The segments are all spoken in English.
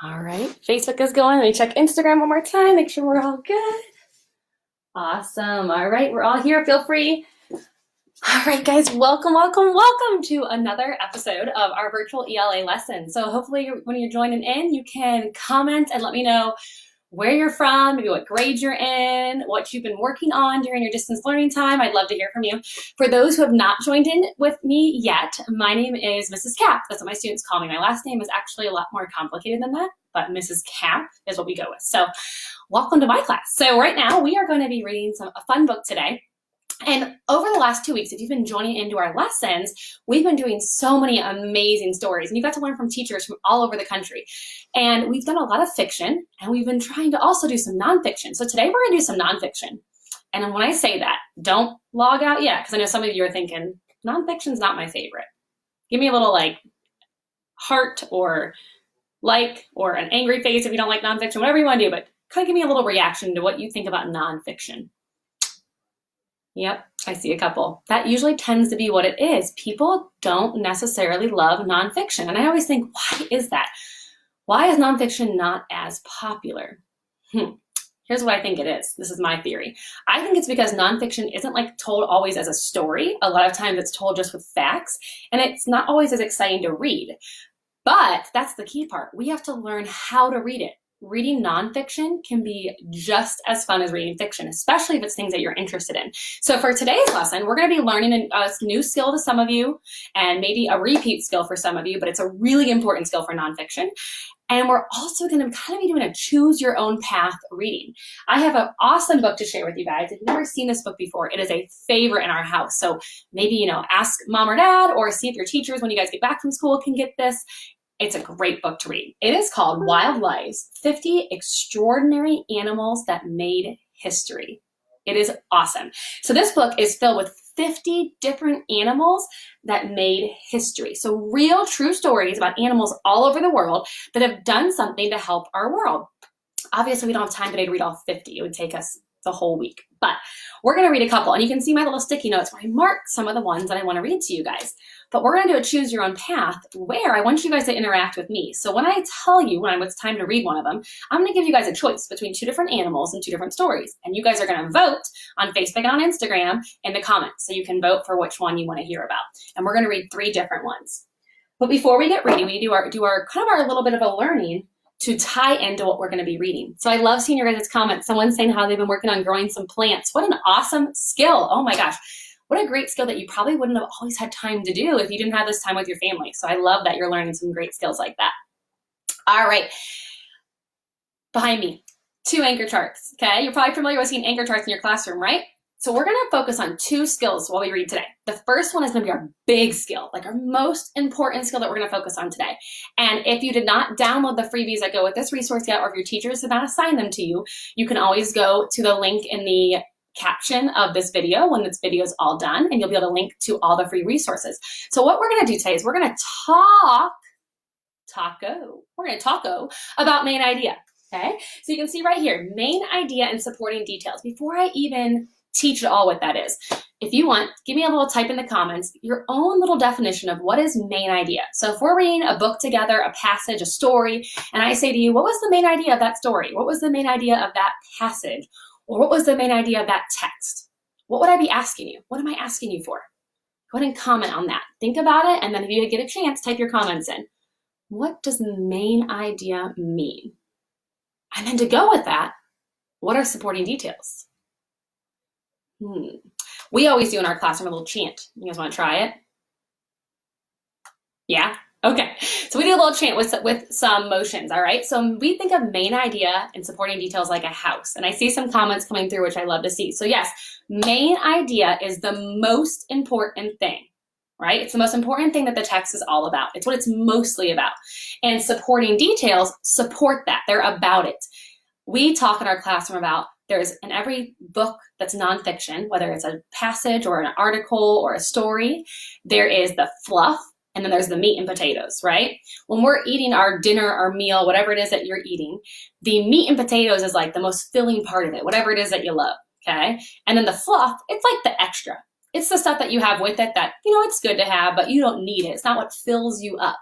All right, Facebook is going. Let me check Instagram one more time, make sure we're all good. Awesome. All right, we're all here. Feel free. All right, guys, welcome to another episode of our virtual ELA lesson. So hopefully when you're joining in, you can comment and let me know where you're from, maybe what grade you're in, what you've been working on during your distance learning time. I'd love to hear from you. For those who have not joined in with me yet, my name is Mrs. Cap. That's what my students call me. My last name is actually a lot more complicated than that, but Mrs. Cap is what we go with. So welcome to my class. So right now we are going to be reading a fun book today. And over the last 2 weeks, if you've been joining into our lessons, we've been doing so many amazing stories. And you got to learn from teachers from all over the country. And we've done a lot of fiction, and we've been trying to also do some nonfiction. So today we're going to do some nonfiction. And when I say that, don't log out yet, because I know some of you are thinking, nonfiction's not my favorite. Give me a little heart or or an angry face if you don't like nonfiction, whatever you want to do, but kind of give me a little reaction to what you think about nonfiction. Yep, I see a couple. That usually tends to be what it is. People don't necessarily love nonfiction. And I always think, why is that? Why is nonfiction not as popular? Here's what I think it is. This is my theory. I think it's because nonfiction isn't told always as a story. A lot of times it's told just with facts, and it's not always as exciting to read. But that's the key part. We have to learn how to read it. Reading nonfiction can be just as fun as reading fiction, especially if it's things that you're interested in. So for today's lesson, we're going to be learning a new skill to some of you and maybe a repeat skill for some of you, but it's a really important skill for nonfiction. And we're also going to kind of be doing a choose your own path reading. I have an awesome book to share with you guys. If you've never seen this book before, it is a favorite in our house. So maybe, ask mom or dad or see if your teachers, when you guys get back from school, can get this. It's a great book to read. It is called Wild Lives, 50 Extraordinary Animals That Made History. It is awesome. So this book is filled with 50 different animals that made history. So real, true stories about animals all over the world that have done something to help our world. Obviously, we don't have time today to read all 50. It would take us the whole week. But we're going to read a couple. And you can see my little sticky notes where I marked some of the ones that I want to read to you guys. But we're going to do a choose your own path where I want you guys to interact with me. So when I tell you when it's time to read one of them, I'm going to give you guys a choice between two different animals and two different stories. And you guys are going to vote on Facebook and on Instagram in the comments. So you can vote for which one you want to hear about. And we're going to read 3 different ones. But before we get reading, we do our little bit of a learning to tie into what we're going to be reading. So I love seeing your guys' comments. Someone's saying how they've been working on growing some plants. What an awesome skill. Oh my gosh. What a great skill that you probably wouldn't have always had time to do if you didn't have this time with your family. So I love that you're learning some great skills like that. All right. Behind me, 2 anchor charts. Okay. You're probably familiar with seeing anchor charts in your classroom, right? So we're going to focus on 2 skills while we read today. The first one is going to be our big skill, our most important skill that we're going to focus on today. And if you did not download the freebies that go with this resource yet, or if your teachers did not assign them to you, you can always go to the link in the caption of this video when this video is all done, and you'll be able to link to all the free resources. So what we're going to do today is we're going to taco about main idea. Okay, so you can see right here, main idea and supporting details. Before I even teach it all what that is, if you want, give me a little type in the comments, your own little definition of what is main idea. So if we're reading a book together, a passage, a story, and I say to you, what was the main idea of that story? What was the main idea of that passage? Or what was the main idea of that text? What would I be asking you? What am I asking you for? Go ahead and comment on that. Think about it, and then if you get a chance, type your comments in. What does main idea mean? And then to go with that, what are supporting details? We always do in our classroom a little chant. You guys want to try it? Yeah? Okay, so we do a little chant with some motions, all right? So we think of main idea and supporting details like a house. And I see some comments coming through, which I love to see. So yes, main idea is the most important thing, right? It's the most important thing that the text is all about. It's what it's mostly about. And supporting details support that. They're about it. We talk in our classroom about in every book that's nonfiction, whether it's a passage or an article or a story, there is the fluff, and then there's the meat and potatoes, right? When we're eating our dinner, our meal, whatever it is that you're eating, the meat and potatoes is the most filling part of it, whatever it is that you love, okay? And then the fluff, it's the extra. It's the stuff that you have with it that, it's good to have, but you don't need it. It's not what fills you up.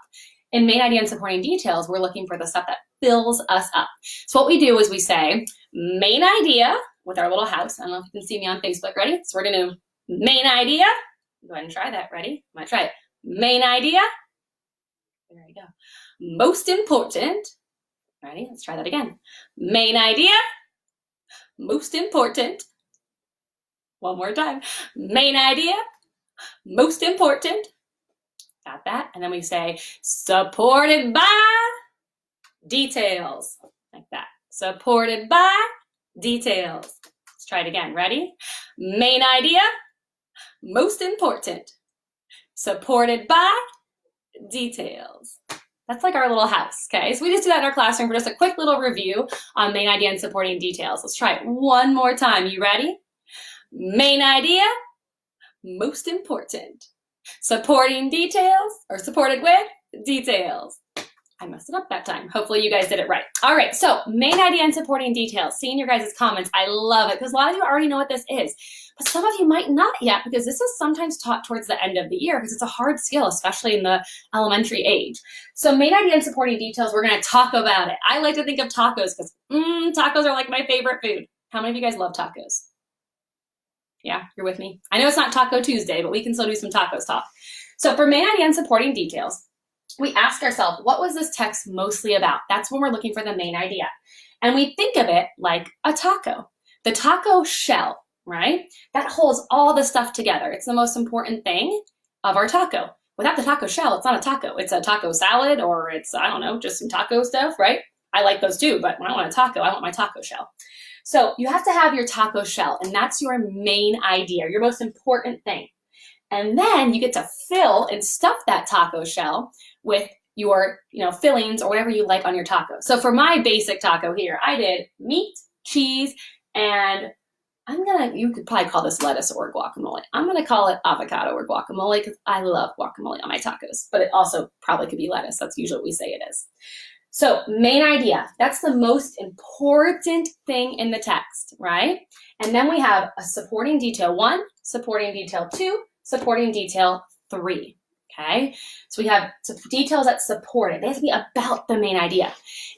in main idea and supporting details, we're looking for the stuff that fills us up. So what we do is we say main idea with our little house. I don't know if you can see me on Facebook. Ready? So we're going to main idea. Go ahead and try that. Ready? I'm going to try it. Main idea. There we go. Most important. Ready? Let's try that again. Main idea. Most important. One more time. Main idea. Most important. Got that? And then we say supported by details. Like that. Supported by details. Let's try it again. Ready? Main idea. Most important. Supported by details. That's like our little house, okay? So we just do that in our classroom for just a quick little review on main idea and supporting details. Let's try it one more time. You ready? Main idea, most important. Supporting details, or supported with details. I messed it up that time. Hopefully you guys did it right. All right, so main idea and supporting details. Seeing your guys' comments, I love it because a lot of you already know what this is, but some of you might not yet because this is sometimes taught towards the end of the year because it's a hard skill, especially in the elementary age. So main idea and supporting details, we're gonna talk about it. I like to think of tacos because tacos are like my favorite food. How many of you guys love tacos? Yeah, you're with me. I know it's not Taco Tuesday, but we can still do some tacos talk. So for main idea and supporting details, we ask ourselves, what was this text mostly about? That's when we're looking for the main idea. And we think of it like a taco. The taco shell, right? That holds all the stuff together. It's the most important thing of our taco. Without the taco shell, it's not a taco. It's a taco salad or it's, I don't know, just some taco stuff, right? I like those too, but when I want a taco, I want my taco shell. So you have to have your taco shell, and that's your main idea, your most important thing. And then you get to fill and stuff that taco shell with your, fillings or whatever you like on your taco. So for my basic taco here, I did meat, cheese, and you could probably call this lettuce or guacamole. I'm gonna call it avocado or guacamole because I love guacamole on my tacos, but it also probably could be lettuce. That's usually what we say it is. So main idea, that's the most important thing in the text, right? And then we have a supporting detail 1, supporting detail 2, supporting detail 3, okay? So we have details that support it. They have to be about the main idea.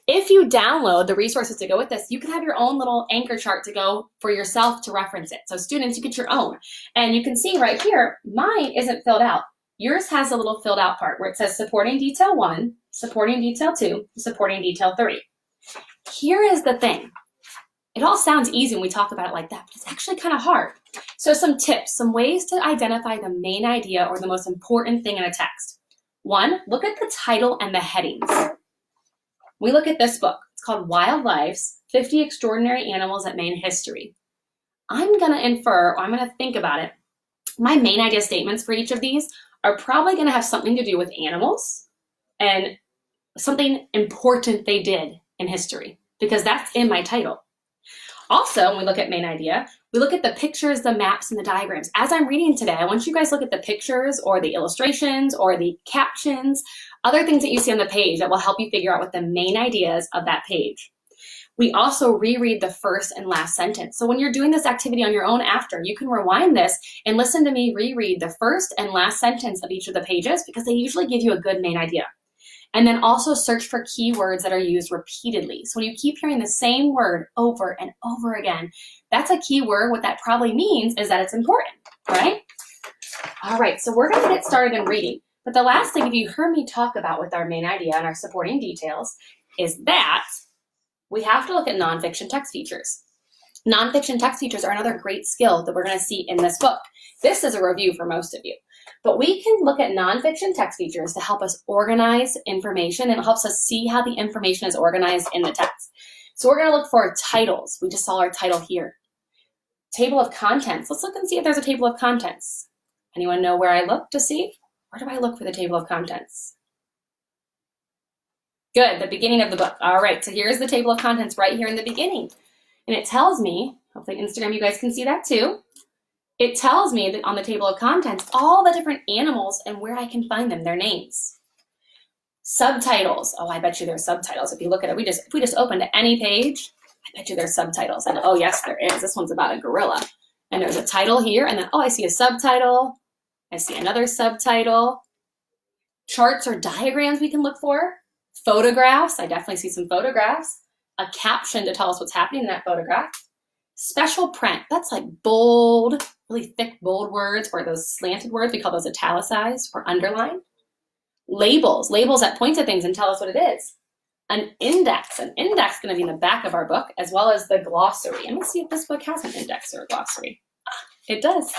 If you download the resources to go with this, you can have your own little anchor chart to go for yourself to reference it. So students, you get your own. And you can see right here, mine isn't filled out. Yours has a little filled out part where it says supporting detail 1, supporting detail 2, supporting detail 3. Here is the thing. It all sounds easy when we talk about it like that, but it's actually kind of hard. So some tips, some ways to identify the main idea or the most important thing in a text. 1, look at the title and the headings. We look at this book. It's called Wild Lives, 50 Extraordinary Animals That Made History. I'm going to infer, or I'm going to think about it. My main idea statements for each of these are probably going to have something to do with animals and something important they did in history, because that's in my title. Also, when we look at main idea, we look at the pictures, the maps, and the diagrams. As I'm reading today, I want you guys to look at the pictures or the illustrations or the captions, other things that you see on the page that will help you figure out what the main ideas of that page. We also reread the first and last sentence. So when you're doing this activity on your own after, you can rewind this and listen to me reread the first and last sentence of each of the pages because they usually give you a good main idea. And then also search for keywords that are used repeatedly. So when you keep hearing the same word over and over again, that's a key word. What that probably means is that it's important, right? All right, so we're gonna get started in reading. But the last thing, if you heard me talk about with our main idea and our supporting details, is that we have to look at nonfiction text features. Nonfiction text features are another great skill that we're gonna see in this book. This is a review for most of you. But we can look at nonfiction text features to help us organize information, and it helps us see how the information is organized in the text. So we're gonna look for titles. We just saw our title here. Table of contents. Let's look and see if there's a table of contents. Anyone know where I look to see? Where do I look for the table of contents? Good, the beginning of the book. All right, so here's the table of contents right here in the beginning. And it tells me, hopefully Instagram you guys can see that too. It tells me that on the table of contents, all the different animals and where I can find them, their names. Subtitles. Oh, I bet you there's subtitles. If you look at it, if we just opened any page, I bet you there's subtitles. And oh yes, there is. This one's about a gorilla. And there's a title here, and then, oh, I see a subtitle. I see another subtitle. charts or diagrams we can look for, photographs, I definitely see some photographs, a caption to tell us what's happening in that photograph, special print, that's like bold, really thick, bold words, or those slanted words, we call those italicized or underlined. Labels that point to things and tell us what it is. An index is going to be in the back of our book, as well as the glossary. Let me see if this book has an index or a glossary. It does.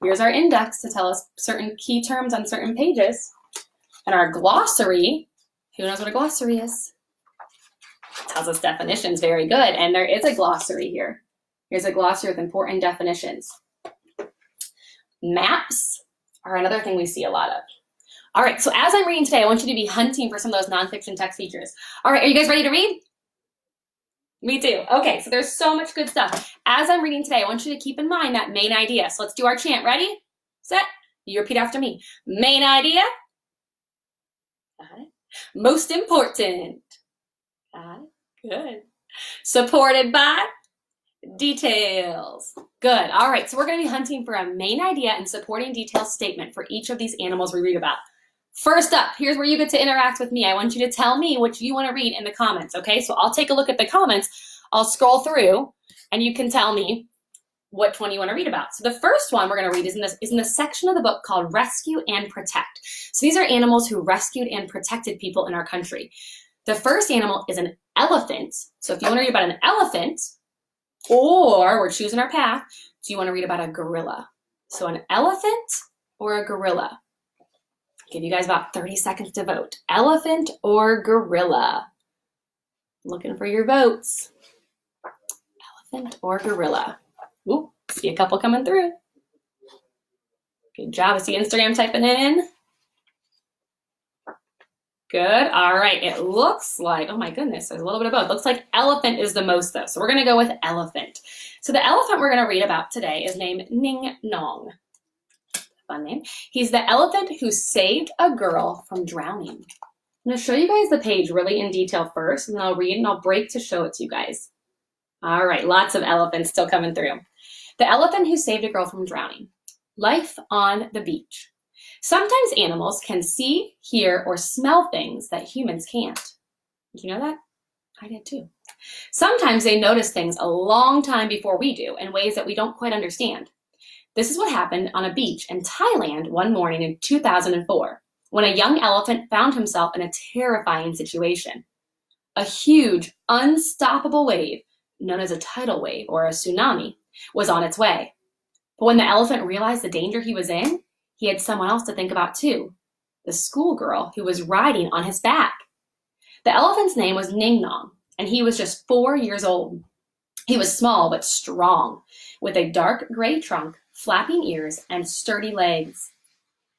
Here's our index to tell us certain key terms on certain pages. And our glossary, who knows what a glossary is? It tells us definitions, very good. And there is a glossary here. Here's a glossary with important definitions. Maps are another thing we see a lot of. All right, so as I'm reading today, I want you to be hunting for some of those nonfiction text features. All right, are you guys ready to read? Me too. Okay, so there's so much good stuff. As I'm reading today, I want you to keep in mind that main idea. So let's do our chant. Ready? Set. You repeat after me. Main idea. Got it. Most important. Got it. Good. Supported by details. Good. All right, so we're going to be hunting for a main idea and supporting detail statement for each of these animals we read about. First up, here's where you get to interact with me. I want you to tell me what you want to read in the comments, okay? So I'll take a look at the comments, I'll scroll through, and you can tell me which one you want to read about. So the first one we're going to read is in the section of the book called Rescue and Protect. So these are animals who rescued and protected people in our country. The first animal is an elephant. So if you want to read about an elephant, or we're choosing our path, do you want to read about a gorilla? So an elephant or a gorilla? Give you guys about 30 seconds to vote. Elephant or gorilla? Looking for your votes. Elephant or gorilla? Ooh, see a couple coming through. Good job. I see Instagram typing in. Good. All right. It looks like, oh my goodness, there's a little bit of both. Looks like elephant is the most though. So we're going to go with elephant. So the elephant we're going to read about today is named Ning Nong. Fun name. He's the elephant who saved a girl from drowning. I'm going to show you guys the page really in detail first, and then I'll read and I'll break to show it to you guys. All right. Lots of elephants still coming through. The elephant who saved a girl from drowning. Life on the beach. Sometimes animals can see, hear, or smell things that humans can't. Did you know that? I did too. Sometimes they notice things a long time before we do in ways that we don't quite understand. This is what happened on a beach in Thailand one morning in 2004, when a young elephant found himself in a terrifying situation. A huge, unstoppable wave, known as a tidal wave or a tsunami, was on its way. But when the elephant realized the danger he was in, he had someone else to think about too, the schoolgirl who was riding on his back. The elephant's name was Ning Nong, and he was just 4 years old. He was small but strong, with a dark gray trunk, flapping ears, and sturdy legs.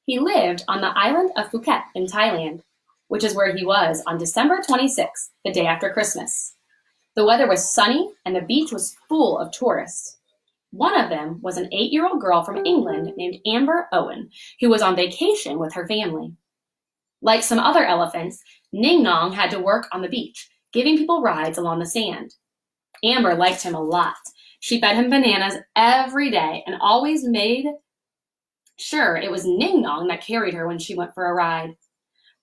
He lived on the island of Phuket in Thailand, which is where he was on December 26th, the day after Christmas. The weather was sunny and the beach was full of tourists. One of them was an 8-year-old girl from England named Amber Owen, who was on vacation with her family. Like some other elephants, Ning Nong had to work on the beach, giving people rides along the sand. Amber liked him a lot. She fed him bananas every day and always made sure it was Ning Nong that carried her when she went for a ride.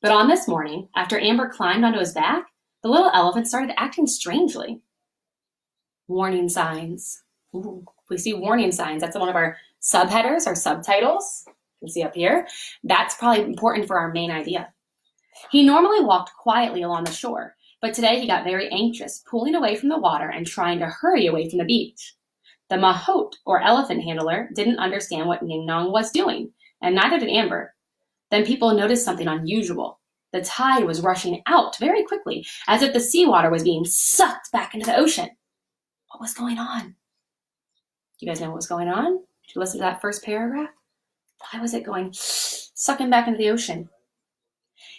But on this morning, after Amber climbed onto his back, the little elephant started acting strangely. Warning signs. Ooh, we see warning signs. That's one of our subheaders, our subtitles. You can see up here. That's probably important for our main idea. He normally walked quietly along the shore, but today he got very anxious, pulling away from the water and trying to hurry away from the beach. The mahout, or elephant handler, didn't understand what Ning Nong was doing, and neither did Amber. Then people noticed something unusual. The tide was rushing out very quickly, as if the seawater was being sucked back into the ocean. What was going on? Do you guys know what was going on? Did you listen to that first paragraph? Why was it going sucking back into the ocean?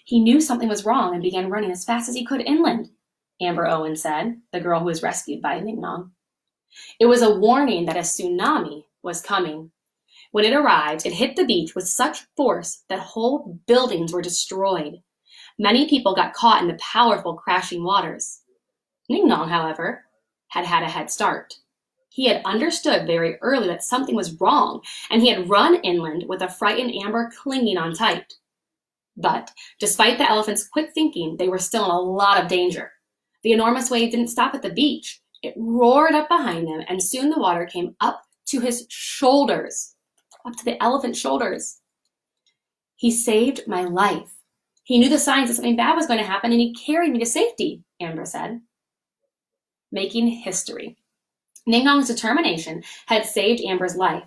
He knew something was wrong and began running as fast as he could inland, Amber Owen said, the girl who was rescued by Ning Nong. It was a warning that a tsunami was coming. When it arrived, it hit the beach with such force that whole buildings were destroyed. Many people got caught in the powerful crashing waters. Ning Nong, however, had had a head start. He had understood very early that something was wrong, and he had run inland with a frightened Amber clinging on tight. But despite the elephants' quick thinking, they were still in a lot of danger. The enormous wave didn't stop at the beach. It roared up behind them, and soon the water came up to his shoulders, up to the elephant's shoulders. He saved my life. He knew the signs that something bad was going to happen, and he carried me to safety, Amber said. Making history. Ning Nong's determination had saved Amber's life.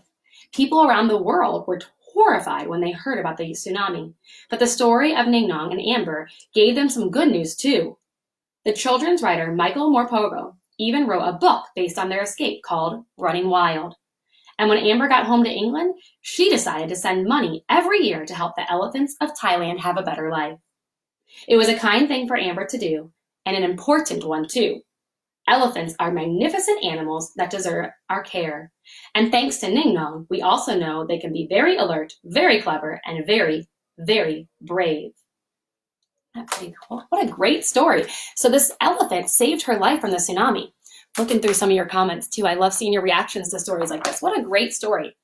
People around the world were horrified when they heard about the tsunami. But the story of Ning Nong and Amber gave them some good news too. The children's writer Michael Morpurgo even wrote a book based on their escape called Running Wild. And when Amber got home to England, she decided to send money every year to help the elephants of Thailand have a better life. It was a kind thing for Amber to do, and an important one too. Elephants are magnificent animals that deserve our care. And thanks to Ning Nong, we also know they can be very alert, very clever, and very, very brave. What a great story. So this elephant saved her life from the tsunami. Looking through some of your comments too. I love seeing your reactions to stories like this. What a great story.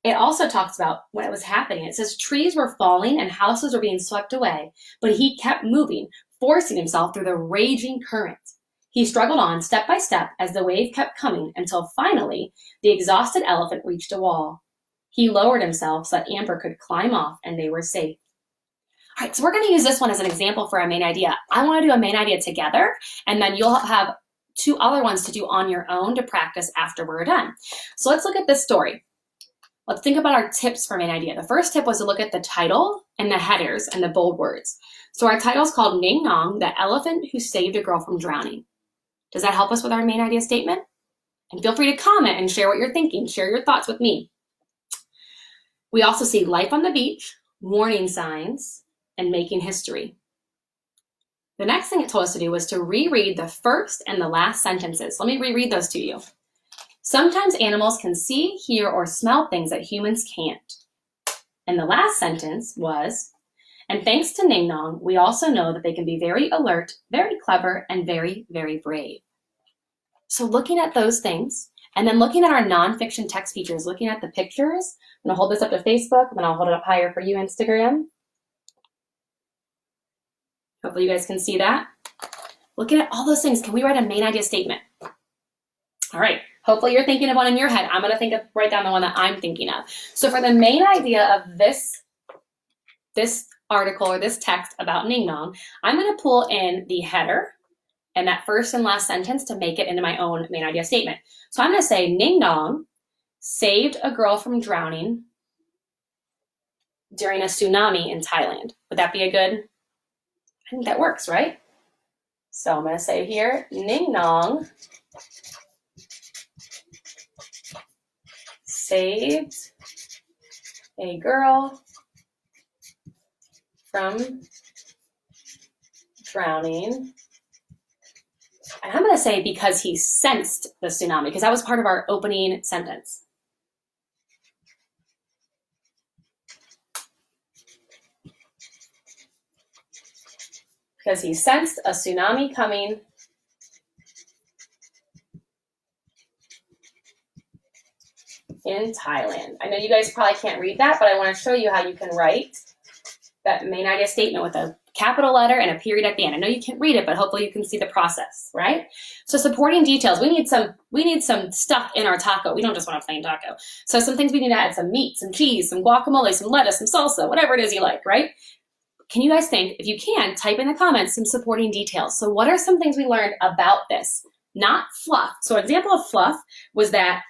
It also talks about when it was happening. It says trees were falling and houses were being swept away, but he kept moving, forcing himself through the raging current. He struggled on step by step as the wave kept coming until finally the exhausted elephant reached a wall. He lowered himself so that Amber could climb off and they were safe. All right, so we're going to use this one as an example for our main idea. I want to do a main idea together, and then you'll have 2 other ones to do on your own to practice after we're done. So let's look at this story. Let's think about our tips for main idea. The first tip was to look at the title and the headers and the bold words. So our title is called Ning Nong, the elephant who saved a girl from drowning. Does that help us with our main idea statement? And feel free to comment and share what you're thinking. Share your thoughts with me. We also see life on the beach, warning signs, and making history. The next thing it told us to do was to reread the first and the last sentences. Let me reread those to you. Sometimes animals can see, hear, or smell things that humans can't. And the last sentence was, and thanks to Ning Nong, we also know that they can be very alert, very clever, and very, very brave. So looking at those things, and then looking at our nonfiction text features, looking at the pictures, I'm gonna hold this up to Facebook, and then I'll hold it up higher for you, Instagram. Hopefully you guys can see that. Looking at all those things, can we write a main idea statement? All right, hopefully you're thinking of one in your head. I'm gonna write down the one that I'm thinking of. So for the main idea of this article or this text about Ning Nong, I'm gonna pull in the header and that first and last sentence to make it into my own main idea statement. So I'm gonna say Ning Nong saved a girl from drowning during a tsunami in Thailand. Would that be a good? I think that works, right? So I'm going to say here, Ning Nong saved a girl from drowning. And I'm going to say because he sensed the tsunami, because that was part of our opening sentence. Because he sensed a tsunami coming in Thailand. I know you guys probably can't read that, but I want to show you how you can write that main idea statement with a capital letter and a period at the end. I know you can't read it, but hopefully you can see the process, right? So supporting details, we need some stuff in our taco. We don't just want a plain taco. So some things we need to add: some meat, some cheese, some guacamole, some lettuce, some salsa, whatever it is you like, right? Can you guys think, if you can, type in the comments some supporting details. So what are some things we learned about this? Not fluff. So an example of fluff was that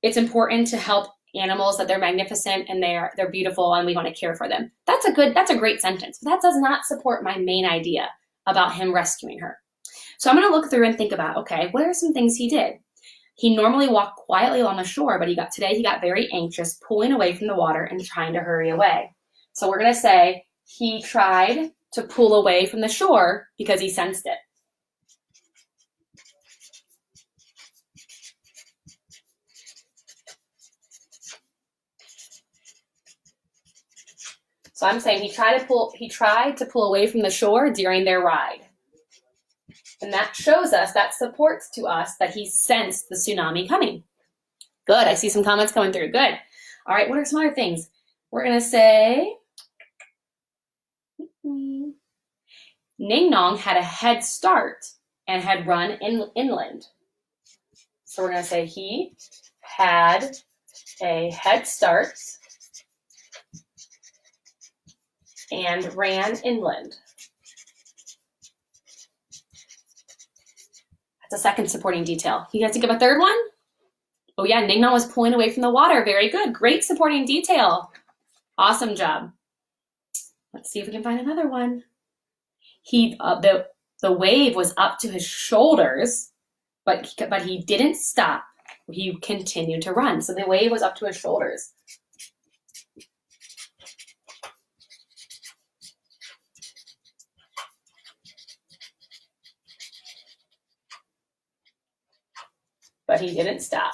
it's important to help animals, that they're magnificent and they're beautiful and we want to care for them. That's a great sentence, but that does not support my main idea about him rescuing her. So I'm going to look through and think about, okay, what are some things he did? He normally walked quietly along the shore, but today he got very anxious, pulling away from the water and trying to hurry away. So we're going to say he tried to pull away from the shore because he sensed it. So I'm saying he tried to pull away from the shore during their ride. And that shows us, that supports to us that he sensed the tsunami coming. Good, I see some comments coming through, good. All right, what are some other things? We're gonna say, Ning Nong had a head start and had run inland. So we're going to say he had a head start and ran inland. That's a second supporting detail. You guys think of a third one? Oh yeah, Ning Nong was pulling away from the water. Very good. Great supporting detail. Awesome job. Let's see if we can find another one. The wave was up to his shoulders, but he didn't stop. He continued to run. So the wave was up to his shoulders. But he didn't stop.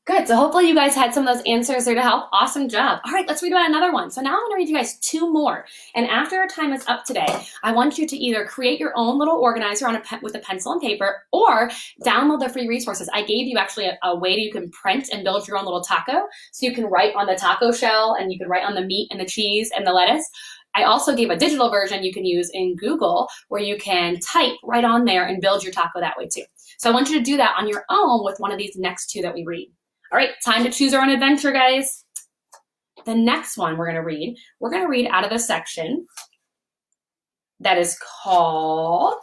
Good, so hopefully you guys had some of those answers there to help. Awesome job. All right, let's read about another one. So now I'm gonna read you guys two more. And after our time is up today, I want you to either create your own little organizer with a pencil and paper or download the free resources. I gave you actually a way that you can print and build your own little taco. So you can write on the taco shell and you can write on the meat and the cheese and the lettuce. I also gave a digital version you can use in Google where you can type right on there and build your taco that way too. So I want you to do that on your own with one of these next two that we read. All right, time to choose our own adventure, guys. The next one we're going to read out of the section that is called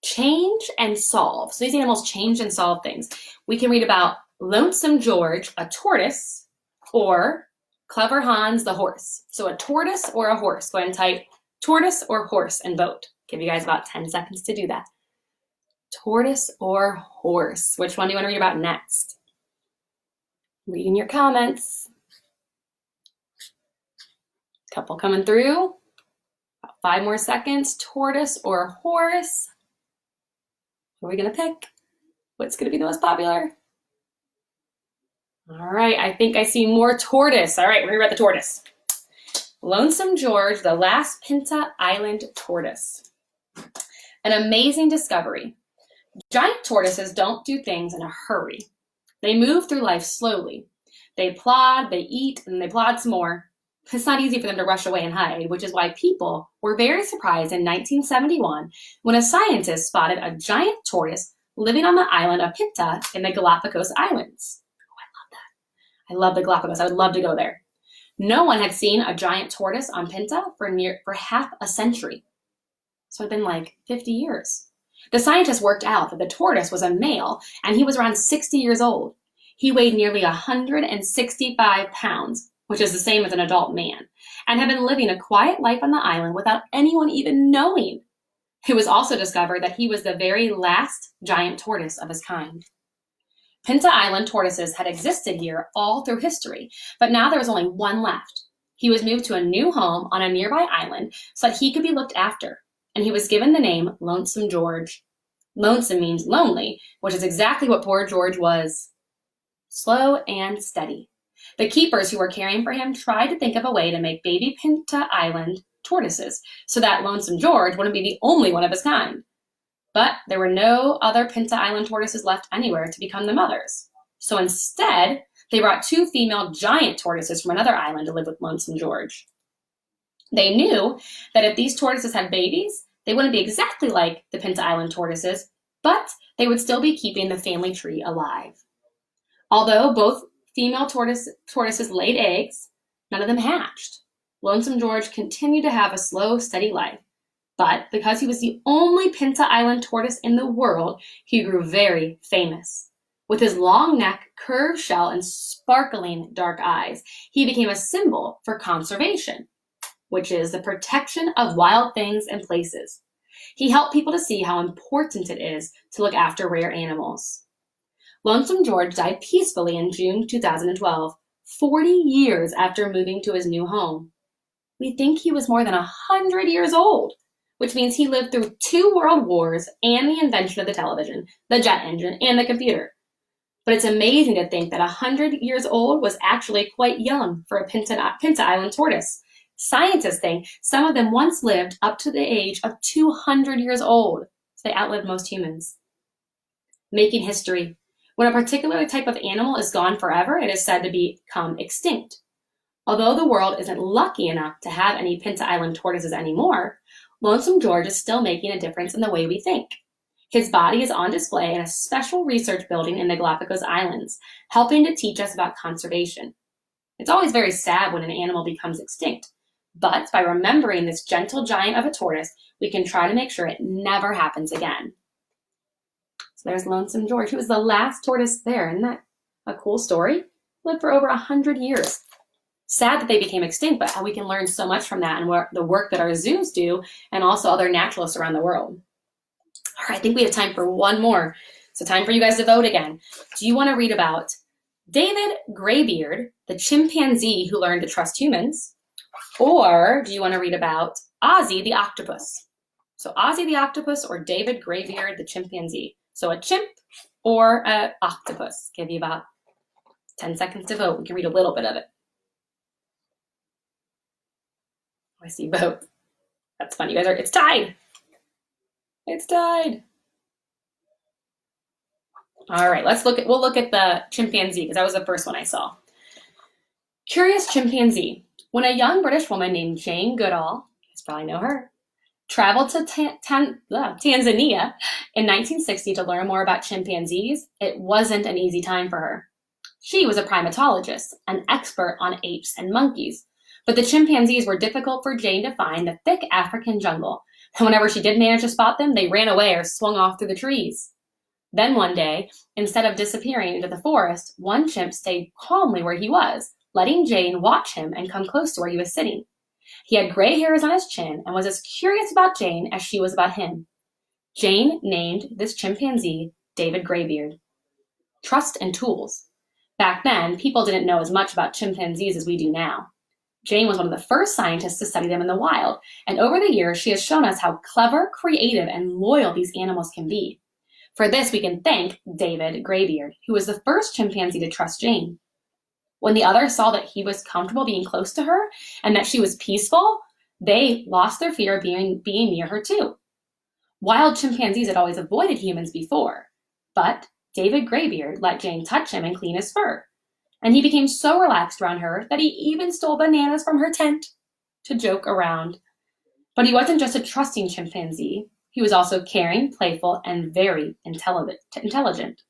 Change and Solve. So these animals change and solve things. We can read about Lonesome George, a tortoise, or Clever Hans, the horse. So a tortoise or a horse. Go ahead and type tortoise or horse and vote. Give you guys about 10 seconds to do that. Tortoise or horse. Which one do you want to read about next? Reading your comments. Couple coming through. About 5 more seconds. Tortoise or horse? What are we going to pick? What's going to be the most popular? All right, I think I see more tortoise. All right, we're going to read the tortoise. Lonesome George, the last Pinta Island tortoise. An amazing discovery. Giant tortoises don't do things in a hurry. They move through life slowly. They plod, they eat, and they plod some more. It's not easy for them to rush away and hide, which is why people were very surprised in 1971 when a scientist spotted a giant tortoise living on the island of Pinta in the Galapagos Islands. Oh, I love that. I love the Galapagos. I would love to go there. No one had seen a giant tortoise on Pinta for half a century. So it'd been like 50 years. The scientists worked out that the tortoise was a male, and he was around 60 years old. He weighed nearly 165 pounds, which is the same as an adult man, and had been living a quiet life on the island without anyone even knowing. It was also discovered that he was the very last giant tortoise of his kind. Pinta Island tortoises had existed here all through history, but now there was only one left. He was moved to a new home on a nearby island so that he could be looked after, and he was given the name Lonesome George. Lonesome means lonely, which is exactly what poor George was. Slow and steady. The keepers who were caring for him tried to think of a way to make baby Pinta Island tortoises so that Lonesome George wouldn't be the only one of his kind. But there were no other Pinta Island tortoises left anywhere to become the mothers. So instead, they brought 2 female giant tortoises from another island to live with Lonesome George. They knew that if these tortoises had babies, they wouldn't be exactly like the Pinta Island tortoises, but they would still be keeping the family tree alive. Although both female tortoises laid eggs, none of them hatched. Lonesome George continued to have a slow, steady life. But because he was the only Pinta Island tortoise in the world, he grew very famous. With his long neck, curved shell, and sparkling dark eyes, he became a symbol for conservation, which is the protection of wild things and places. He helped people to see how important it is to look after rare animals. Lonesome George died peacefully in June 2012, 40 years after moving to his new home. We think he was more than 100 years old, which means he lived through 2 world wars and the invention of the television, the jet engine, and the computer. But it's amazing to think that 100 years old was actually quite young for a Pinta Island tortoise. Scientists think some of them once lived up to the age of 200 years old, so they outlived most humans. Making history. When a particular type of animal is gone forever, it is said to become extinct. Although the world isn't lucky enough to have any Pinta Island tortoises anymore, Lonesome George is still making a difference in the way we think. His body is on display in a special research building in the Galapagos Islands, helping to teach us about conservation. It's always very sad when an animal becomes extinct, but by remembering this gentle giant of a tortoise, we can try to make sure it never happens again. So there's Lonesome George. He was the last tortoise there. Isn't that a cool story? Lived for over 100 years. Sad that they became extinct, but we can learn so much from that and what the work that our zoos do and also other naturalists around the world. All right, I think we have time for one more. So time for you guys to vote again. Do you want to read about David Graybeard, the chimpanzee who learned to trust humans? Or do you want to read about Ozzy the octopus? So Ozzy the octopus or David Graybeard, the chimpanzee. So a chimp or an octopus. Give you about 10 seconds to vote. We can read a little bit of it. I see vote. That's fun. You guys are, it's tied. It's tied. All right, we'll look at the chimpanzee because that was the first one I saw. Curious chimpanzee. When a young British woman named Jane Goodall, you guys probably know her, traveled to Tanzania in 1960 to learn more about chimpanzees, it wasn't an easy time for her. She was a primatologist, an expert on apes and monkeys, but the chimpanzees were difficult for Jane to find in the thick African jungle, and whenever she did manage to spot them, they ran away or swung off through the trees. Then one day, instead of disappearing into the forest, one chimp stayed calmly where he was, letting Jane watch him and come close to where he was sitting. He had gray hairs on his chin and was as curious about Jane as she was about him. Jane named this chimpanzee David Graybeard. Trust and tools. Back then, people didn't know as much about chimpanzees as we do now. Jane was one of the first scientists to study them in the wild, and over the years, she has shown us how clever, creative, and loyal these animals can be. For this, we can thank David Graybeard, who was the first chimpanzee to trust Jane. When the others saw that he was comfortable being close to her and that she was peaceful, they lost their fear of being near her too. Wild chimpanzees had always avoided humans before, but David Graybeard let Jane touch him and clean his fur. And he became so relaxed around her that he even stole bananas from her tent to joke around. But he wasn't just a trusting chimpanzee. He was also caring, playful, and very intelligent.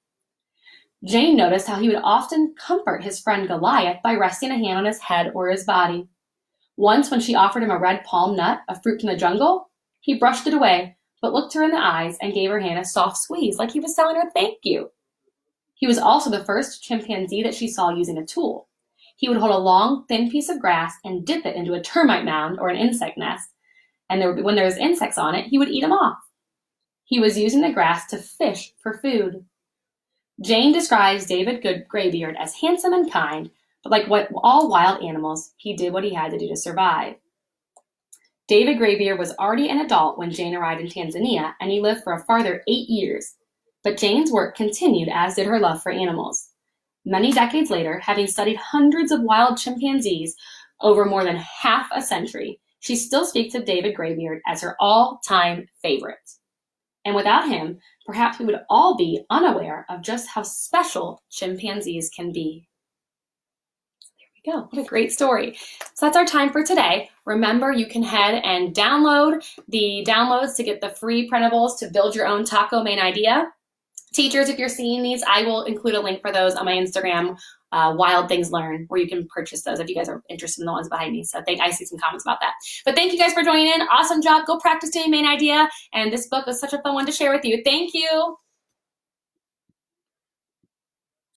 Jane noticed how he would often comfort his friend Goliath by resting a hand on his head or his body. Once, when she offered him a red palm nut, a fruit from the jungle, he brushed it away, but looked her in the eyes and gave her hand a soft squeeze, like he was telling her thank you. He was also the first chimpanzee that she saw using a tool. He would hold a long, thin piece of grass and dip it into a termite mound or an insect nest, and when there was insects on it, he would eat them off. He was using the grass to fish for food. Jane describes David Graybeard as handsome and kind, but like all wild animals, he did what he had to do to survive. David Graybeard was already an adult when Jane arrived in Tanzania, and he lived for a farther 8 years. But Jane's work continued, as did her love for animals. Many decades later, having studied hundreds of wild chimpanzees over more than half a century, she still speaks of David Graybeard as her all-time favorite. And without him, perhaps we would all be unaware of just how special chimpanzees can be. There we go. What a great story. So that's our time for today. Remember, you can head and download the downloads to get the free printables to build your own taco main idea. Teachers, if you're seeing these, I will include a link for those on my Instagram, Wild Things Learn, where you can purchase those if you guys are interested in the ones behind me. So I see some comments about that. But thank you guys for joining in. Awesome job. Go practice doing main idea. And this book was such a fun one to share with you. Thank you.